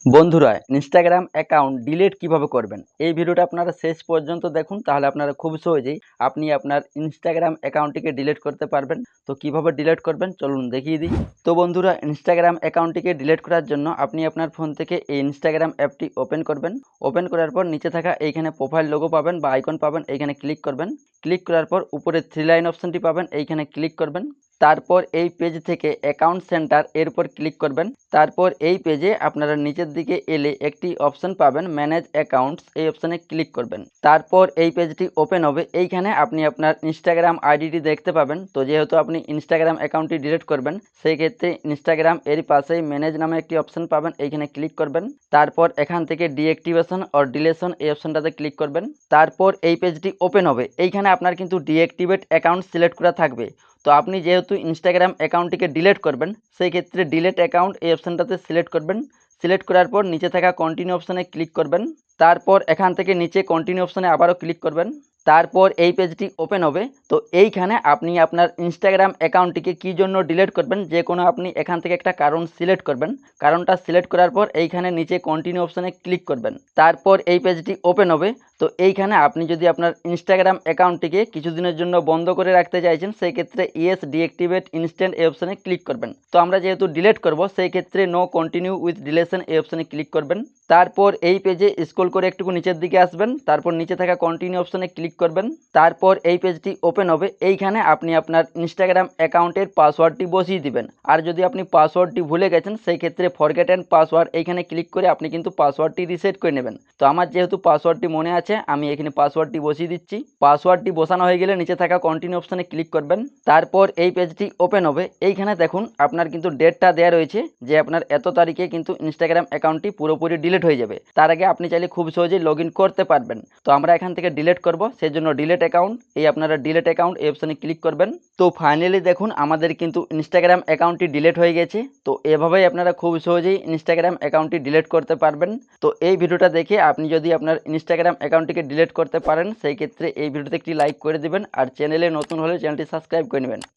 বন্ধুরা Instagram account delete কিভাবে করবেন এই ভিডিওটা আপনারা শেষ পর্যন্ত দেখুন, তাহলে আপনারা খুব সহজেই আপনি আপনার ইনস্টাগ্রাম অ্যাকাউন্টটিকে ডিলিট করতে পারবেন। তো কিভাবে ডিলিট করবেন চলুন দেখিয়ে দিই। তো বন্ধুরা ইনস্টাগ্রাম অ্যাকাউন্টটিকে ডিলিট করার জন্য আপনি আপনার ফোন থেকে এই ইনস্টাগ্রাম অ্যাপটি ওপেন করবেন। ওপেন করার পর নিচে থাকা এইখানে প্রোফাইল লোগো পাবেন বা আইকন পাবেন, এইখানে ক্লিক করবেন। ক্লিক করার পর উপরে থ্রি লাইন অপশনটি পাবেন, এইখানে ক্লিক করবেন। তারপর এই পেজ থেকে অ্যাকাউন্ট সেন্টার এর উপর ক্লিক করবেন। তারপর এই পেজে আপনারা নিচের দিকে এলে একটি অপশন পাবেন ম্যানেজ অ্যাকাউন্টস, এই অপশনে ক্লিক করবেন। তারপর এই পেজটি ওপেন হবে। এইখানে আপনি আপনার ইনস্টাগ্রাম আইডিটি দেখতে পাবেন। তো যেহেতু আপনি ইনস্টাগ্রাম অ্যাকাউন্টটি ডিলিট করবেন সেই ক্ষেত্রে ইনস্টাগ্রাম এর পাশেই ম্যানেজ নামে একটি অপশন পাবেন, এইখানে ক্লিক করবেন। তারপর এখান থেকে ডিঅ্যাক্টিভেশন অর ডিলেশন এই অপশনটাতে ক্লিক করবেন। তারপর এই পেজটি ওপেন হবে। এইখানে আপনার কিন্তু ডিঅ্যাক্টিভেট অ্যাকাউন্ট সিলেক্ট করা থাকবে। তো আপনি যেহেতু ইনস্টাগ্রাম অ্যাকাউন্টটিকে ডিলিট করবেন সেই ক্ষেত্রে ডিলিট অ্যাকাউন্ট এই অপশানটাতে সিলেক্ট করবেন। সিলেক্ট করার পর নিচে থাকা কন্টিনিউ অপশানে ক্লিক করবেন। তারপর এখান থেকে নিচে কন্টিনিউ অপশানে আবারও ক্লিক করবেন। তারপর এই পেজটি ওপেন হবে। তো এইখানে আপনি আপনার ইনস্টাগ্রাম অ্যাকাউন্টটিকে কী জন্য ডিলিট করবেন যে কোনো আপনি এখান থেকে একটা কারণ সিলেক্ট করবেন। কারণটা সিলেক্ট করার পর এইখানে নিচে কন্টিনিউ অপশানে ক্লিক করবেন। তারপর এই পেজটি ওপেন হবে। তো এইখানে আপনি যদি আপনার ইনস্টাগ্রাম অ্যাকাউন্টটিকে কিছুদিনের জন্য বন্ধ করে রাখতে চাইছেন সেই ক্ষেত্রে ইয়েস ডিঅ্যাক্টিভেট ইনস্ট্যান্ট এই অপশানে ক্লিক করবেন। তো আমরা যেহেতু ডিলিট করব সেই ক্ষেত্রে নো কন্টিনিউ উইথ ডিলেশন এই অপশানে ক্লিক করবেন। তারপর এই পেজে স্ক্রল করে একটু নিচের দিকে আসবেন। তারপর নিচে থাকা কন্টিনিউ অপশানে ক্লিক করবেন। তারপর এই পেজটি ওপেন হবে। এইখানে আপনি আপনার ইনস্টাগ্রাম অ্যাকাউন্টের পাসওয়ার্ডটি বসিয়ে দিবেন। আর যদি আপনি পাসওয়ার্ডটি ভুলে গেছেন সেই ক্ষেত্রে ফরগেট অ্যান্ড পাসওয়ার্ড এইখানে ক্লিক করে আপনি কিন্তু পাসওয়ার্ডটি রিসেট করে নেবেন। তো আমার যেহেতু পাসওয়ার্ডটি মনে আছে আমি এখানে পাসওয়ার্ডটি বসিয়ে দিচ্ছি। পাসওয়ার্ডটি বসানো হয়ে গেলে নিচে থাকা কন্টিনিউ অপশানে ক্লিক করবেন। তারপর এই পেজটি ওপেন হবে। এইখানে দেখুন আপনার কিন্তু ডেটটা দেওয়া রয়েছে যে আপনার এত তারিখে কিন্তু ইনস্টাগ্রাম অ্যাকাউন্টটি পুরোপুরি ডিলিট হয়ে যাবে। তার আগে আপনি চাইলে খুব সহজেই লগ ইন করতে পারবেন। তো আমরা এখান থেকে ডিলিট করব, সেই জন্য ডিলিট অ্যাকাউন্ট এই আপনারা ডিলিট অ্যাকাউন্ট এই অপশানে ক্লিক করবেন। তো ফাইনালি দেখুন আমাদের কিন্তু ইনস্টাগ্রাম অ্যাকাউন্টটি ডিলিট হয়ে গেছে। তো এভাবেই আপনারা খুব সহজেই ইনস্টাগ্রাম অ্যাকাউন্টটি ডিলিট করতে পারবেন। তো এই ভিডিওটা দেখে আপনি যদি আপনার ইনস্টাগ্রাম অ্যাকাউন্টটিকে ডিলিট করতে পারেন সেই ক্ষেত্রে এই ভিডিওতে একটি লাইক করে দিবেন আর চ্যানেলে নতুন হলে চ্যানেলটি সাবস্ক্রাইব করে নেবেন।